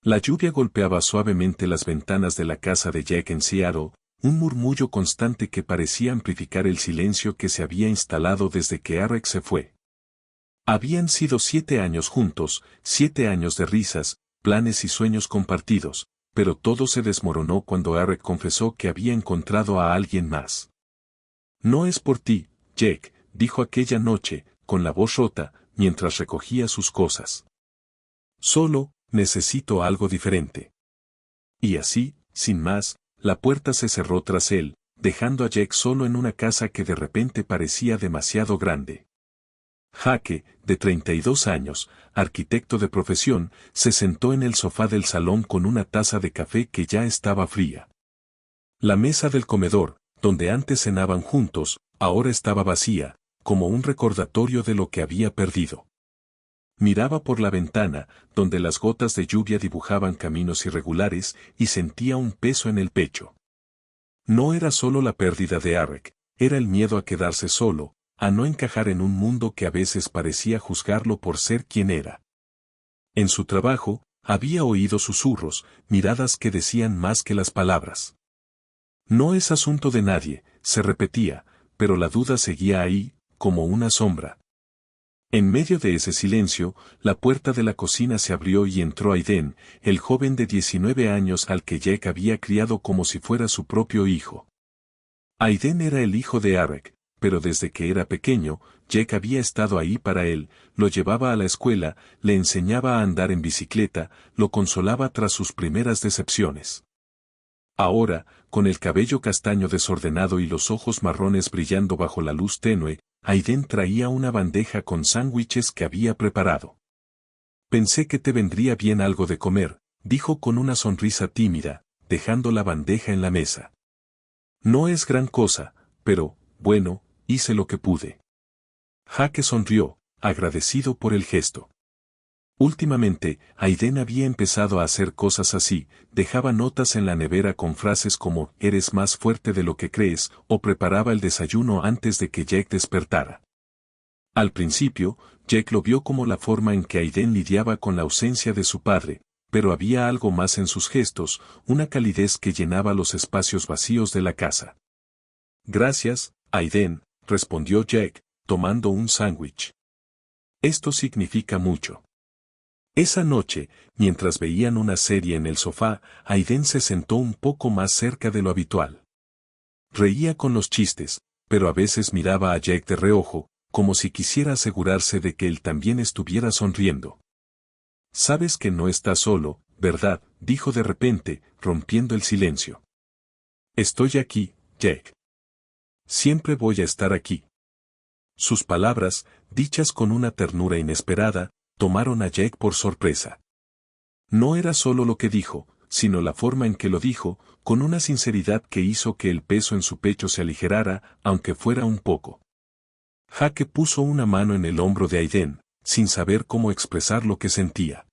La lluvia golpeaba suavemente las ventanas de la casa de Jack en Seattle, un murmullo constante que parecía amplificar el silencio que se había instalado desde que Eric se fue. Habían sido 7 años juntos, 7 años de risas, planes y sueños compartidos, pero todo se desmoronó cuando Eric confesó que había encontrado a alguien más. No es por ti, Jack, dijo aquella noche, con la voz rota, mientras recogía sus cosas. Solo, necesito algo diferente. Y así, sin más, la puerta se cerró tras él, dejando a Jack solo en una casa que de repente parecía demasiado grande. Jake, de 32 años, arquitecto de profesión, se sentó en el sofá del salón con una taza de café que ya estaba fría. La mesa del comedor, donde antes cenaban juntos, ahora estaba vacía, como un recordatorio de lo que había perdido. Miraba por la ventana, donde las gotas de lluvia dibujaban caminos irregulares, y sentía un peso en el pecho. No era solo la pérdida de Eric, era el miedo a quedarse solo, a no encajar en un mundo que a veces parecía juzgarlo por ser quien era. En su trabajo, había oído susurros, miradas que decían más que las palabras. No es asunto de nadie, se repetía, pero la duda seguía ahí, como una sombra. En medio de ese silencio, la puerta de la cocina se abrió y entró Aiden, el joven de 19 años al que Jack había criado como si fuera su propio hijo. Aiden era el hijo de Eric, pero desde que era pequeño, Jack había estado ahí para él, lo llevaba a la escuela, le enseñaba a andar en bicicleta, lo consolaba tras sus primeras decepciones. Ahora, con el cabello castaño desordenado y los ojos marrones brillando bajo la luz tenue, Aiden traía una bandeja con sándwiches que había preparado. Pensé que te vendría bien algo de comer, dijo con una sonrisa tímida, dejando la bandeja en la mesa. No es gran cosa, pero, bueno, hice lo que pude. Jake sonrió, agradecido por el gesto. Últimamente, Aiden había empezado a hacer cosas así, dejaba notas en la nevera con frases como «eres más fuerte de lo que crees» o preparaba el desayuno antes de que Jack despertara. Al principio, Jack lo vio como la forma en que Aiden lidiaba con la ausencia de su padre, pero había algo más en sus gestos, una calidez que llenaba los espacios vacíos de la casa. «Gracias, Aiden», respondió Jack, tomando un sándwich. «Esto significa mucho». Esa noche, mientras veían una serie en el sofá, Aiden se sentó un poco más cerca de lo habitual. Reía con los chistes, pero a veces miraba a Jack de reojo, como si quisiera asegurarse de que él también estuviera sonriendo. «Sabes que no estás solo, ¿verdad?», dijo de repente, rompiendo el silencio. «Estoy aquí, Jack. Siempre voy a estar aquí». Sus palabras, dichas con una ternura inesperada, tomaron a Jack por sorpresa. No era solo lo que dijo, sino la forma en que lo dijo, con una sinceridad que hizo que el peso en su pecho se aligerara, aunque fuera un poco. Jake puso una mano en el hombro de Aiden, sin saber cómo expresar lo que sentía.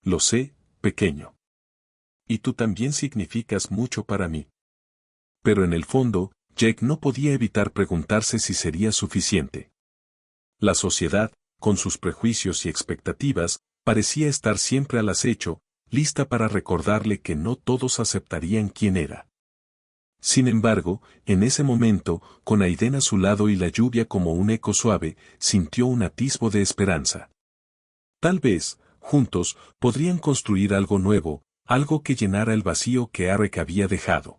«Lo sé, pequeño. Y tú también significas mucho para mí». Pero en el fondo, Jack no podía evitar preguntarse si sería suficiente. La sociedad, con sus prejuicios y expectativas, parecía estar siempre al acecho, lista para recordarle que no todos aceptarían quién era. Sin embargo, en ese momento, con Aiden a su lado y la lluvia como un eco suave, sintió un atisbo de esperanza. Tal vez, juntos, podrían construir algo nuevo, algo que llenara el vacío que Eric había dejado.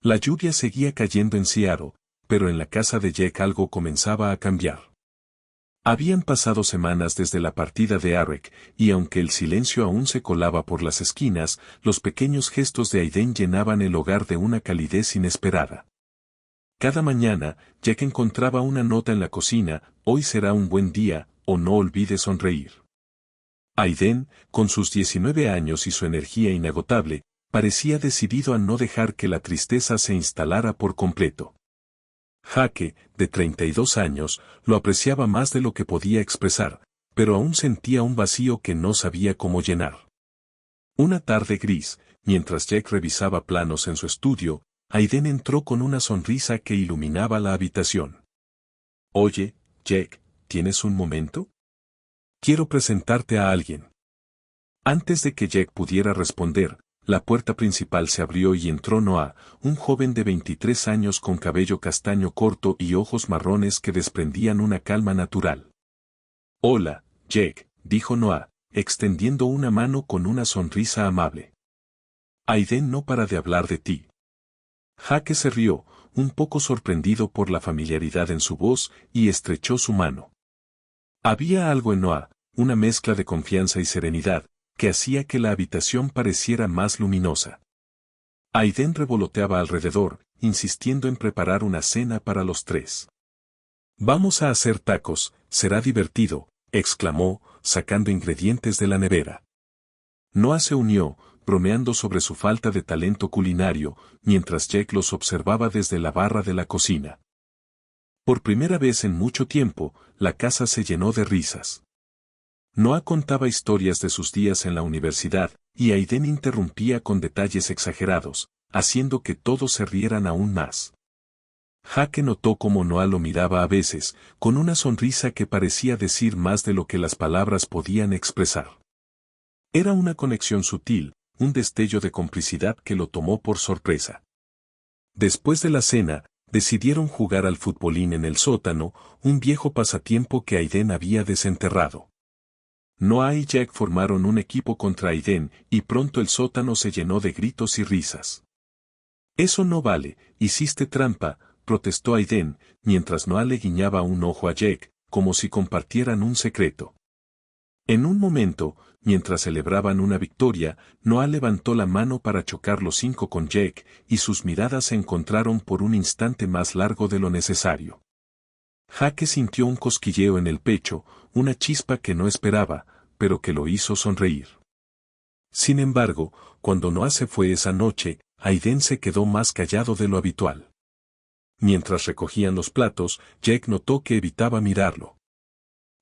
La lluvia seguía cayendo en Seattle, pero en la casa de Jack algo comenzaba a cambiar. Habían pasado semanas desde la partida de Eric, y aunque el silencio aún se colaba por las esquinas, los pequeños gestos de Aiden llenaban el hogar de una calidez inesperada. Cada mañana, Jack encontraba una nota en la cocina: «Hoy será un buen día», o «no olvides sonreír». Aiden, con sus 19 años y su energía inagotable, parecía decidido a no dejar que la tristeza se instalara por completo. Jake, de 32 años, lo apreciaba más de lo que podía expresar, pero aún sentía un vacío que no sabía cómo llenar. Una tarde gris, mientras Jack revisaba planos en su estudio, Aiden entró con una sonrisa que iluminaba la habitación. «Oye, Jack, ¿tienes un momento? Quiero presentarte a alguien». Antes de que Jack pudiera responder, la puerta principal se abrió y entró Noah, un joven de 23 años con cabello castaño corto y ojos marrones que desprendían una calma natural. «Hola, Jack», dijo Noah, extendiendo una mano con una sonrisa amable. «Aiden no para de hablar de ti». Jake se rió, un poco sorprendido por la familiaridad en su voz, y estrechó su mano. Había algo en Noah, una mezcla de confianza y serenidad, que hacía que la habitación pareciera más luminosa. Aiden revoloteaba alrededor, insistiendo en preparar una cena para los tres. «Vamos a hacer tacos, será divertido», exclamó, sacando ingredientes de la nevera. Noah se unió, bromeando sobre su falta de talento culinario, mientras Jack los observaba desde la barra de la cocina. Por primera vez en mucho tiempo, la casa se llenó de risas. Noah contaba historias de sus días en la universidad, y Aiden interrumpía con detalles exagerados, haciendo que todos se rieran aún más. Jake notó cómo Noah lo miraba a veces, con una sonrisa que parecía decir más de lo que las palabras podían expresar. Era una conexión sutil, un destello de complicidad que lo tomó por sorpresa. Después de la cena, decidieron jugar al futbolín en el sótano, un viejo pasatiempo que Aiden había desenterrado. Noah y Jack formaron un equipo contra Aiden, y pronto el sótano se llenó de gritos y risas. «Eso no vale, hiciste trampa», protestó Aiden, mientras Noah le guiñaba un ojo a Jack, como si compartieran un secreto. En un momento, mientras celebraban una victoria, Noah levantó la mano para chocar los 5 con Jack, y sus miradas se encontraron por un instante más largo de lo necesario. Jake sintió un cosquilleo en el pecho, una chispa que no esperaba, pero que lo hizo sonreír. Sin embargo, cuando Noah se fue esa noche, Aiden se quedó más callado de lo habitual. Mientras recogían los platos, Jack notó que evitaba mirarlo.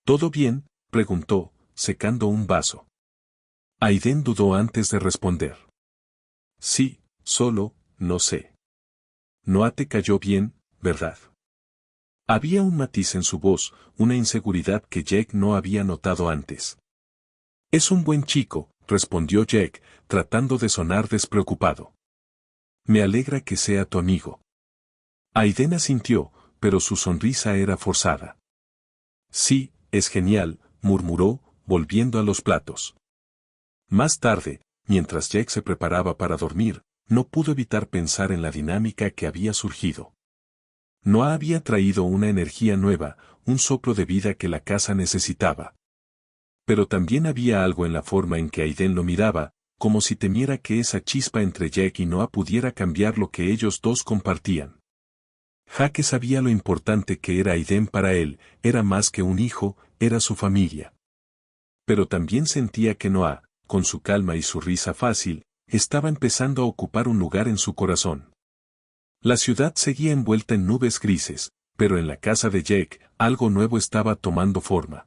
«¿Todo bien?», preguntó, secando un vaso. Aiden dudó antes de responder. «Sí, solo, no sé. Noah te cayó bien, ¿verdad?». Había un matiz en su voz, una inseguridad que Jack no había notado antes. «Es un buen chico», respondió Jack, tratando de sonar despreocupado. «Me alegra que sea tu amigo». Aiden asintió, pero su sonrisa era forzada. «Sí, es genial», murmuró, volviendo a los platos. Más tarde, mientras Jack se preparaba para dormir, no pudo evitar pensar en la dinámica que había surgido. Noah había traído una energía nueva, un soplo de vida que la casa necesitaba. Pero también había algo en la forma en que Aiden lo miraba, como si temiera que esa chispa entre Jack y Noah pudiera cambiar lo que ellos dos compartían. Jake sabía lo importante que era Aiden para él, era más que un hijo, era su familia. Pero también sentía que Noah, con su calma y su risa fácil, estaba empezando a ocupar un lugar en su corazón. La ciudad seguía envuelta en nubes grises, pero en la casa de Jack, algo nuevo estaba tomando forma.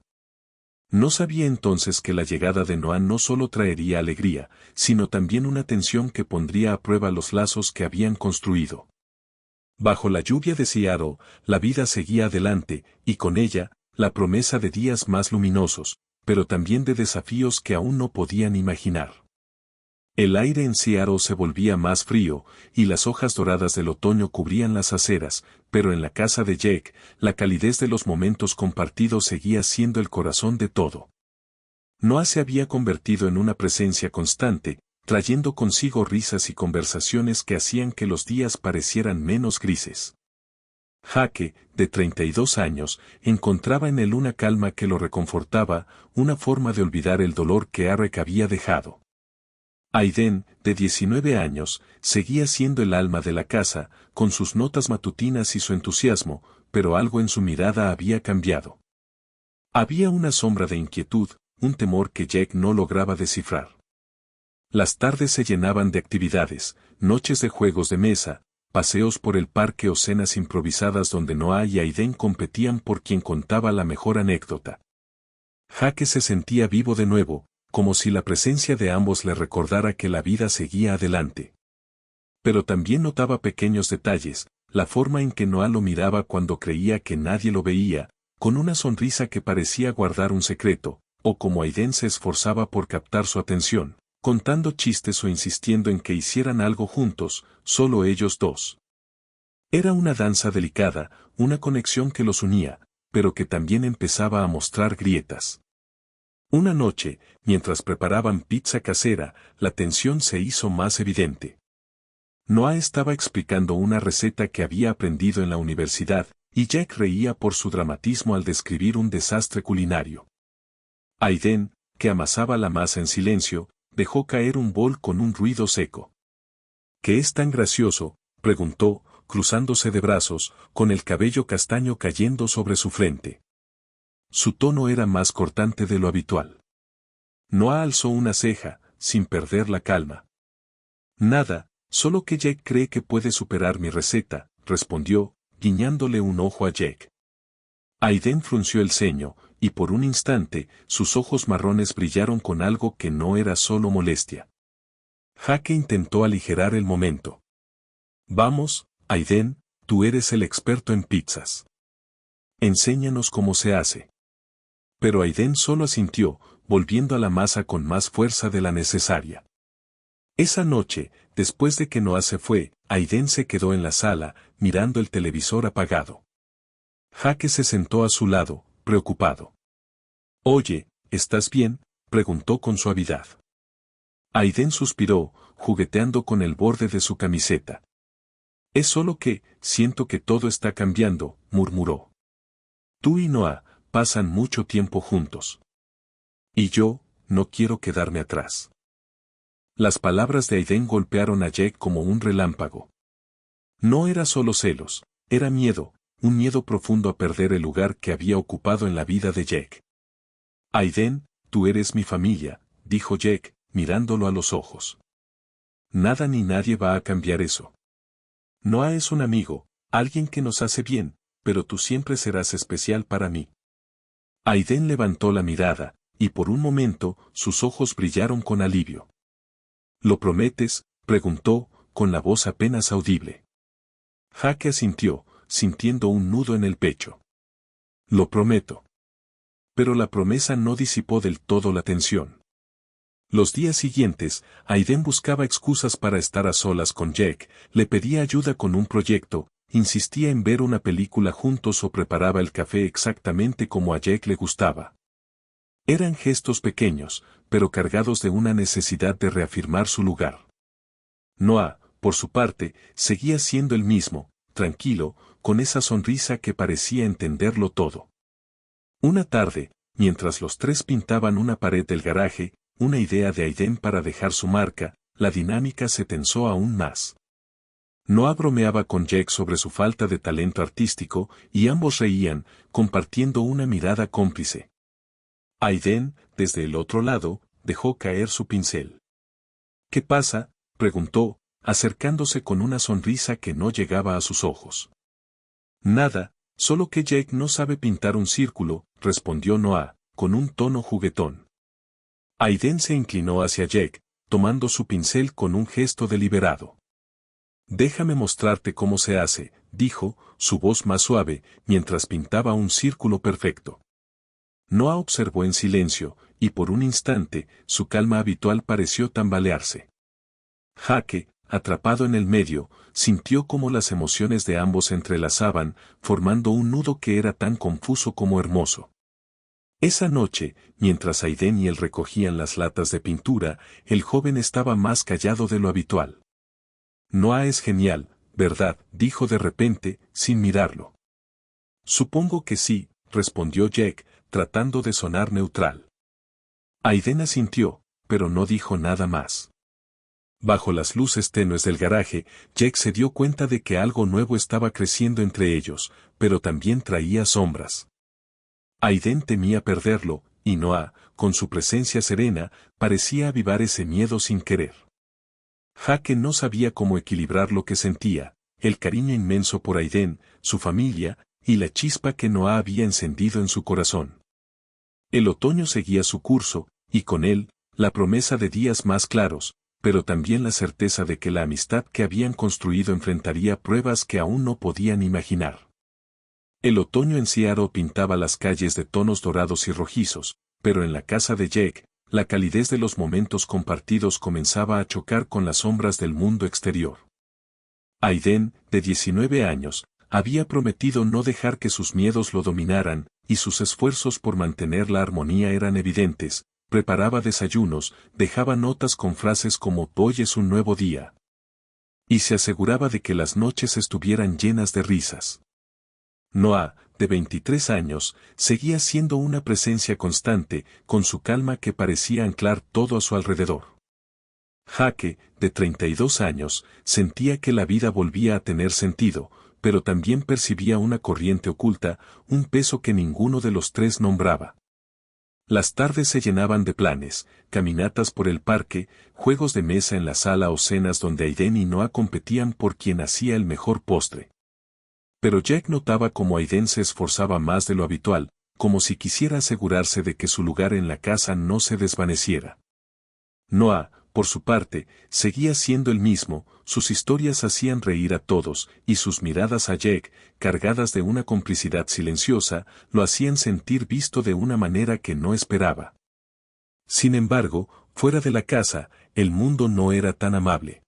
No sabía entonces que la llegada de Noah no solo traería alegría, sino también una tensión que pondría a prueba los lazos que habían construido. Bajo la lluvia de Seattle, la vida seguía adelante, y con ella, la promesa de días más luminosos, pero también de desafíos que aún no podían imaginar. El aire en Seattle se volvía más frío, y las hojas doradas del otoño cubrían las aceras, pero en la casa de Jack, la calidez de los momentos compartidos seguía siendo el corazón de todo. Noah se había convertido en una presencia constante, trayendo consigo risas y conversaciones que hacían que los días parecieran menos grises. Jake, de 32 años, encontraba en él una calma que lo reconfortaba, una forma de olvidar el dolor que Eric había dejado. Aiden, de 19 años, seguía siendo el alma de la casa, con sus notas matutinas y su entusiasmo, pero algo en su mirada había cambiado. Había una sombra de inquietud, un temor que Jack no lograba descifrar. Las tardes se llenaban de actividades, noches de juegos de mesa, paseos por el parque o cenas improvisadas donde Noah y Aiden competían por quien contaba la mejor anécdota. Jake se sentía vivo de nuevo, como si la presencia de ambos le recordara que la vida seguía adelante. Pero también notaba pequeños detalles, la forma en que Noah lo miraba cuando creía que nadie lo veía, con una sonrisa que parecía guardar un secreto, o como Aiden se esforzaba por captar su atención, contando chistes o insistiendo en que hicieran algo juntos, solo ellos dos. Era una danza delicada, una conexión que los unía, pero que también empezaba a mostrar grietas. Una noche, mientras preparaban pizza casera, la tensión se hizo más evidente. Noah estaba explicando una receta que había aprendido en la universidad, y Jack reía por su dramatismo al describir un desastre culinario. Aiden, que amasaba la masa en silencio, dejó caer un bol con un ruido seco. ¿Qué es tan gracioso?, preguntó, cruzándose de brazos, con el cabello castaño cayendo sobre su frente. Su tono era más cortante de lo habitual. Noah alzó una ceja, sin perder la calma. Nada, solo que Jack cree que puede superar mi receta, respondió, guiñándole un ojo a Jack. Aiden frunció el ceño, y por un instante, sus ojos marrones brillaron con algo que no era solo molestia. Jake intentó aligerar el momento. Vamos, Aiden, tú eres el experto en pizzas. Enséñanos cómo se hace. Pero Aiden solo asintió, volviendo a la masa con más fuerza de la necesaria. Esa noche, después de que Noah se fue, Aiden se quedó en la sala, mirando el televisor apagado. Jake se sentó a su lado, preocupado. Oye, ¿estás bien?, preguntó con suavidad. Aiden suspiró, jugueteando con el borde de su camiseta. Es solo que, siento que todo está cambiando, murmuró. Tú y Noah pasan mucho tiempo juntos. Y yo, no quiero quedarme atrás. Las palabras de Aiden golpearon a Jack como un relámpago. No era solo celos, era miedo, un miedo profundo a perder el lugar que había ocupado en la vida de Jack. Aiden, tú eres mi familia, dijo Jack, mirándolo a los ojos. Nada ni nadie va a cambiar eso. Noah es un amigo, alguien que nos hace bien, pero tú siempre serás especial para mí. Aiden levantó la mirada, y por un momento, sus ojos brillaron con alivio. ¿Lo prometes?, preguntó, con la voz apenas audible. Jake asintió, sintiendo un nudo en el pecho. Lo prometo. Pero la promesa no disipó del todo la tensión. Los días siguientes, Aiden buscaba excusas para estar a solas con Jack, le pedía ayuda con un proyecto, insistía en ver una película juntos o preparaba el café exactamente como a Jack le gustaba. Eran gestos pequeños, pero cargados de una necesidad de reafirmar su lugar. Noah, por su parte, seguía siendo el mismo, tranquilo, con esa sonrisa que parecía entenderlo todo. Una tarde, mientras los tres pintaban una pared del garaje, una idea de Aiden para dejar su marca, la dinámica se tensó aún más. Noah bromeaba con Jack sobre su falta de talento artístico, y ambos reían, compartiendo una mirada cómplice. Aiden, desde el otro lado, dejó caer su pincel. ¿Qué pasa?, preguntó, acercándose con una sonrisa que no llegaba a sus ojos. Nada, solo que Jack no sabe pintar un círculo, respondió Noah, con un tono juguetón. Aiden se inclinó hacia Jack, tomando su pincel con un gesto deliberado. Déjame mostrarte cómo se hace, dijo, su voz más suave, mientras pintaba un círculo perfecto. Noah observó en silencio, y por un instante, su calma habitual pareció tambalearse. Jake, atrapado en el medio, sintió cómo las emociones de ambos se entrelazaban, formando un nudo que era tan confuso como hermoso. Esa noche, mientras Aiden y él recogían las latas de pintura, el joven estaba más callado de lo habitual. Noah es genial, ¿verdad?, dijo de repente, sin mirarlo. Supongo que sí, respondió Jack, tratando de sonar neutral. Aiden asintió, pero no dijo nada más. Bajo las luces tenues del garaje, Jack se dio cuenta de que algo nuevo estaba creciendo entre ellos, pero también traía sombras. Aiden temía perderlo, y Noah, con su presencia serena, parecía avivar ese miedo sin querer. Jake no sabía cómo equilibrar lo que sentía, el cariño inmenso por Aiden, su familia, y la chispa que Noah había encendido en su corazón. El otoño seguía su curso, y con él, la promesa de días más claros, pero también la certeza de que la amistad que habían construido enfrentaría pruebas que aún no podían imaginar. El otoño en Seattle pintaba las calles de tonos dorados y rojizos, pero en la casa de Jack, la calidez de los momentos compartidos comenzaba a chocar con las sombras del mundo exterior. Aiden, de 19 años, había prometido no dejar que sus miedos lo dominaran, y sus esfuerzos por mantener la armonía eran evidentes. Preparaba desayunos, dejaba notas con frases como «Hoy es un nuevo día». Y se aseguraba de que las noches estuvieran llenas de risas. Noah, de 23 años, seguía siendo una presencia constante, con su calma que parecía anclar todo a su alrededor. Jake, de 32 años, sentía que la vida volvía a tener sentido, pero también percibía una corriente oculta, un peso que ninguno de los tres nombraba. Las tardes se llenaban de planes, caminatas por el parque, juegos de mesa en la sala o cenas donde Aiden y Noah competían por quien hacía el mejor postre. Pero Jack notaba cómo Aiden se esforzaba más de lo habitual, como si quisiera asegurarse de que su lugar en la casa no se desvaneciera. Noah, por su parte, seguía siendo el mismo, sus historias hacían reír a todos, y sus miradas a Jack, cargadas de una complicidad silenciosa, lo hacían sentir visto de una manera que no esperaba. Sin embargo, fuera de la casa, el mundo no era tan amable.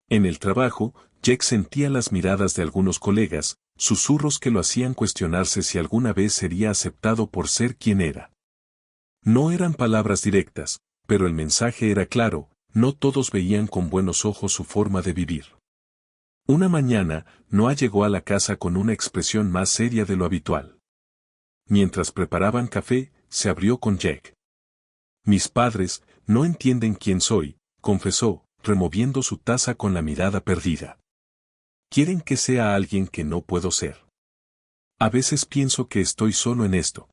En el trabajo, Jack sentía las miradas de algunos colegas, susurros que lo hacían cuestionarse si alguna vez sería aceptado por ser quien era. No eran palabras directas, pero el mensaje era claro, no todos veían con buenos ojos su forma de vivir. Una mañana, Noah llegó a la casa con una expresión más seria de lo habitual. Mientras preparaban café, se abrió con Jack. «Mis padres no entienden quién soy», confesó, removiendo su taza con la mirada perdida. «Quieren que sea alguien que no puedo ser. A veces pienso que estoy solo en esto».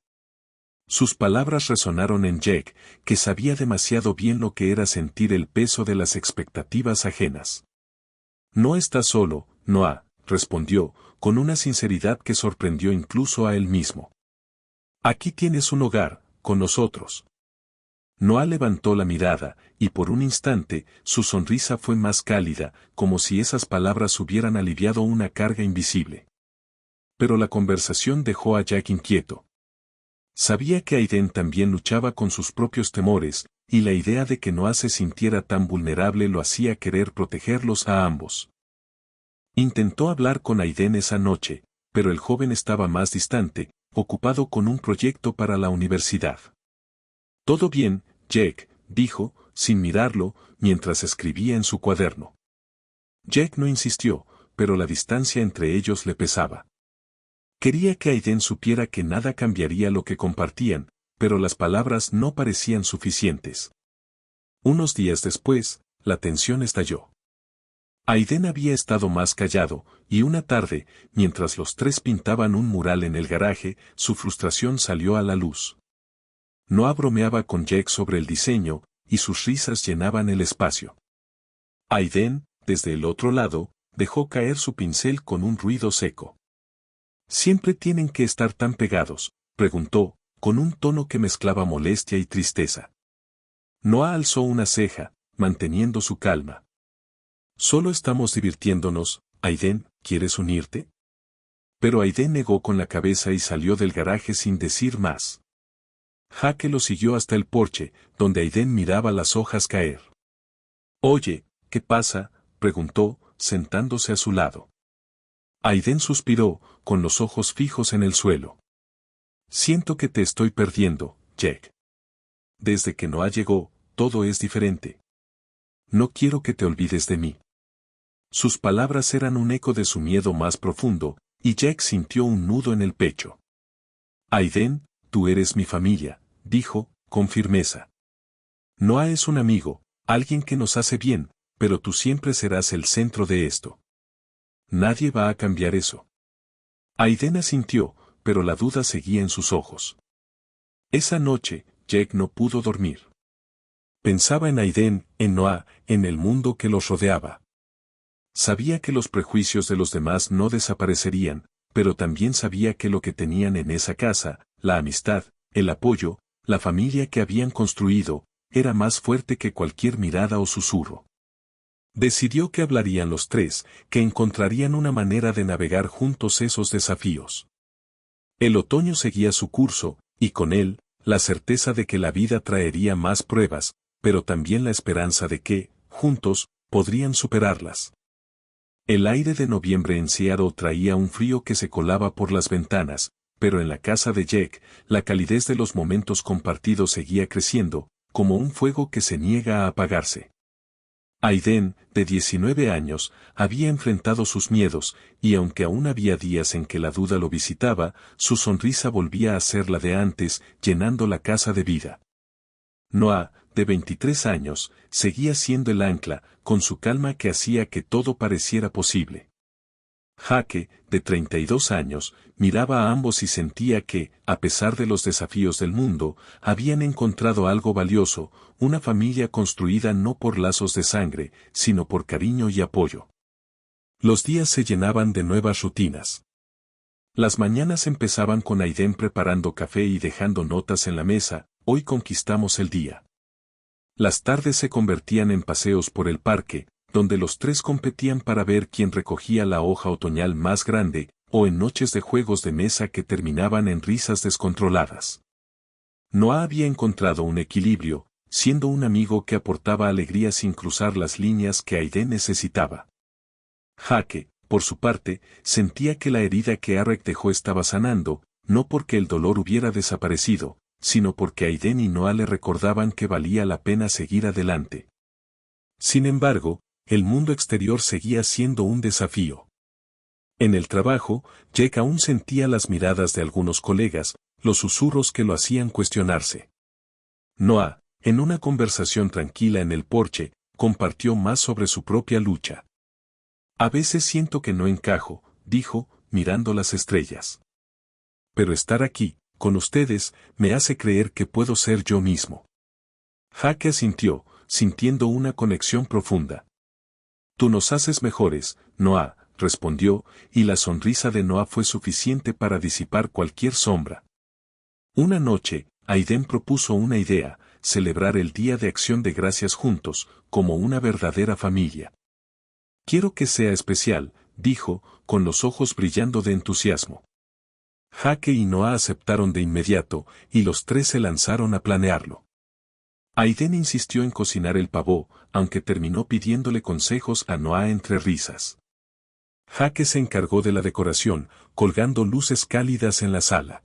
Sus palabras resonaron en Jack, que sabía demasiado bien lo que era sentir el peso de las expectativas ajenas. «No estás solo, Noah», respondió, con una sinceridad que sorprendió incluso a él mismo. «Aquí tienes un hogar, con nosotros». Noah levantó la mirada, y por un instante, su sonrisa fue más cálida, como si esas palabras hubieran aliviado una carga invisible. Pero la conversación dejó a Jack inquieto. Sabía que Aiden también luchaba con sus propios temores, y la idea de que Noah se sintiera tan vulnerable lo hacía querer protegerlos a ambos. Intentó hablar con Aiden esa noche, pero el joven estaba más distante, ocupado con un proyecto para la universidad. «Todo bien, Jack», dijo, sin mirarlo, mientras escribía en su cuaderno. Jack no insistió, pero la distancia entre ellos le pesaba. Quería que Aiden supiera que nada cambiaría lo que compartían, pero las palabras no parecían suficientes. Unos días después, la tensión estalló. Aiden había estado más callado, y una tarde, mientras los tres pintaban un mural en el garaje, su frustración salió a la luz. Noah bromeaba con Jack sobre el diseño, y sus risas llenaban el espacio. Aiden, desde el otro lado, dejó caer su pincel con un ruido seco. «¿Siempre tienen que estar tan pegados?», preguntó, con un tono que mezclaba molestia y tristeza. Noah alzó una ceja, manteniendo su calma. «Solo estamos divirtiéndonos, Aiden, ¿quieres unirte?». Pero Aiden negó con la cabeza y salió del garaje sin decir más. Jake lo siguió hasta el porche, donde Aiden miraba las hojas caer. «Oye, ¿qué pasa?», preguntó, sentándose a su lado. Aiden suspiró, con los ojos fijos en el suelo. «Siento que te estoy perdiendo, Jack. Desde que Noah llegó, todo es diferente. No quiero que te olvides de mí». Sus palabras eran un eco de su miedo más profundo, y Jack sintió un nudo en el pecho. «Aiden, tú eres mi familia», dijo, con firmeza. «Noah es un amigo, alguien que nos hace bien, pero tú siempre serás el centro de esto. Nadie va a cambiar eso». Aiden asintió, pero la duda seguía en sus ojos. Esa noche, Jack no pudo dormir. Pensaba en Aiden, en Noah, en el mundo que los rodeaba. Sabía que los prejuicios de los demás no desaparecerían, pero también sabía que lo que tenían en esa casa, la amistad, el apoyo, la familia que habían construido, era más fuerte que cualquier mirada o susurro. Decidió que hablarían los tres, que encontrarían una manera de navegar juntos esos desafíos. El otoño seguía su curso, y con él, la certeza de que la vida traería más pruebas, pero también la esperanza de que, juntos, podrían superarlas. El aire de noviembre en Seattle traía un frío que se colaba por las ventanas, pero en la casa de Jack, la calidez de los momentos compartidos seguía creciendo, como un fuego que se niega a apagarse. Aiden, de 19 años, había enfrentado sus miedos, y aunque aún había días en que la duda lo visitaba, su sonrisa volvía a ser la de antes, llenando la casa de vida. Noah, de 23 años, seguía siendo el ancla, con su calma que hacía que todo pareciera posible. Jake, de 32 años, miraba a ambos y sentía que, a pesar de los desafíos del mundo, habían encontrado algo valioso, una familia construida no por lazos de sangre, sino por cariño y apoyo. Los días se llenaban de nuevas rutinas. Las mañanas empezaban con Aiden preparando café y dejando notas en la mesa, hoy conquistamos el día. Las tardes se convertían en paseos por el parque, donde los tres competían para ver quién recogía la hoja otoñal más grande, o en noches de juegos de mesa que terminaban en risas descontroladas. Noah había encontrado un equilibrio, siendo un amigo que aportaba alegría sin cruzar las líneas que Aiden necesitaba. Jake, por su parte, sentía que la herida que Arek dejó estaba sanando, no porque el dolor hubiera desaparecido, sino porque Aiden y Noah le recordaban que valía la pena seguir adelante. Sin embargo, el mundo exterior seguía siendo un desafío. En el trabajo, Jack aún sentía las miradas de algunos colegas, los susurros que lo hacían cuestionarse. Noah, en una conversación tranquila en el porche, compartió más sobre su propia lucha. A veces siento que no encajo, dijo, mirando las estrellas. Pero estar aquí, con ustedes, me hace creer que puedo ser yo mismo. Jake asintió, sintiendo una conexión profunda. Tú nos haces mejores, Noah, respondió, y la sonrisa de Noah fue suficiente para disipar cualquier sombra. Una noche, Aiden propuso una idea, celebrar el Día de Acción de Gracias juntos, como una verdadera familia. Quiero que sea especial, dijo, con los ojos brillando de entusiasmo. Jake y Noah aceptaron de inmediato, y los tres se lanzaron a planearlo. Aiden insistió en cocinar el pavó, aunque terminó pidiéndole consejos a Noah entre risas. Jake se encargó de la decoración, colgando luces cálidas en la sala.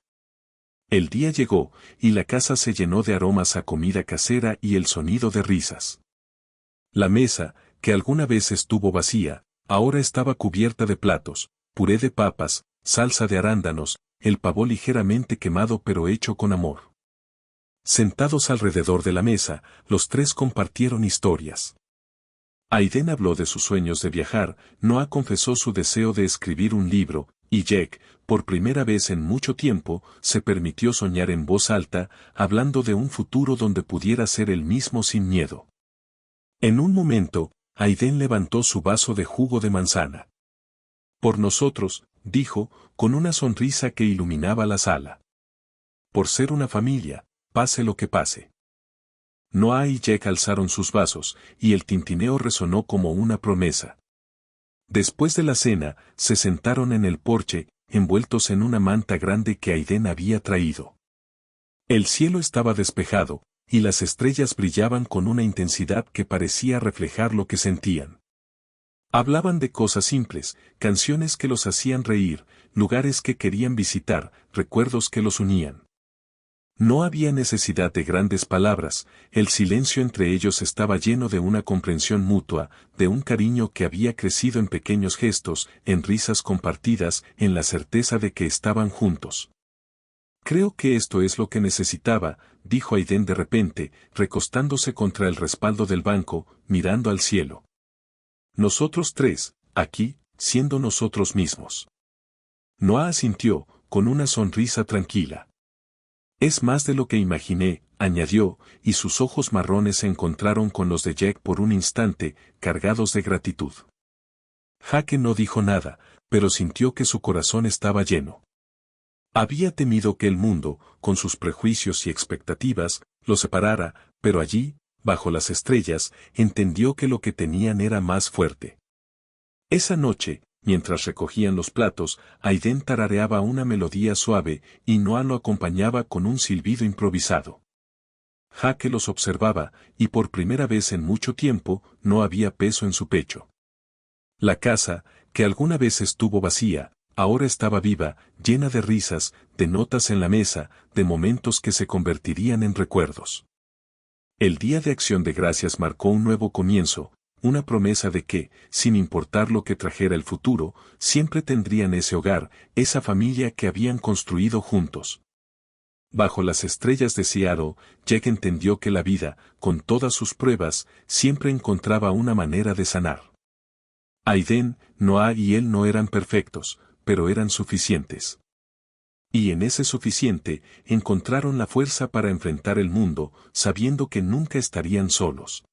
El día llegó, y la casa se llenó de aromas a comida casera y el sonido de risas. La mesa, que alguna vez estuvo vacía, ahora estaba cubierta de platos, puré de papas, salsa de arándanos, el pavó ligeramente quemado pero hecho con amor. Sentados alrededor de la mesa, los tres compartieron historias. Aiden habló de sus sueños de viajar, Noah confesó su deseo de escribir un libro, y Jack, por primera vez en mucho tiempo, se permitió soñar en voz alta, hablando de un futuro donde pudiera ser él mismo sin miedo. En un momento, Aiden levantó su vaso de jugo de manzana. Por nosotros, dijo, con una sonrisa que iluminaba la sala. Por ser una familia, pase lo que pase. Noah y Jack alzaron sus vasos, y el tintineo resonó como una promesa. Después de la cena, se sentaron en el porche, envueltos en una manta grande que Aiden había traído. El cielo estaba despejado, y las estrellas brillaban con una intensidad que parecía reflejar lo que sentían. Hablaban de cosas simples, canciones que los hacían reír, lugares que querían visitar, recuerdos que los unían. No había necesidad de grandes palabras, el silencio entre ellos estaba lleno de una comprensión mutua, de un cariño que había crecido en pequeños gestos, en risas compartidas, en la certeza de que estaban juntos. Creo que esto es lo que necesitaba, dijo Aiden de repente, recostándose contra el respaldo del banco, mirando al cielo. Nosotros tres, aquí, siendo nosotros mismos. Noah asintió, con una sonrisa tranquila. Es más de lo que imaginé, añadió, y sus ojos marrones se encontraron con los de Jack por un instante, cargados de gratitud. Jake no dijo nada, pero sintió que su corazón estaba lleno. Había temido que el mundo, con sus prejuicios y expectativas, lo separara, pero allí, bajo las estrellas, entendió que lo que tenían era más fuerte. Esa noche, Mientras recogían los platos, Aiden tarareaba una melodía suave y Noah lo acompañaba con un silbido improvisado. Jake los observaba, y por primera vez en mucho tiempo, no había peso en su pecho. La casa, que alguna vez estuvo vacía, ahora estaba viva, llena de risas, de notas en la mesa, de momentos que se convertirían en recuerdos. El Día de Acción de Gracias marcó un nuevo comienzo, una promesa de que, sin importar lo que trajera el futuro, siempre tendrían ese hogar, esa familia que habían construido juntos. Bajo las estrellas de Seattle, Jack entendió que la vida, con todas sus pruebas, siempre encontraba una manera de sanar. Aiden, Noah y él no eran perfectos, pero eran suficientes. Y en ese suficiente, encontraron la fuerza para enfrentar el mundo, sabiendo que nunca estarían solos.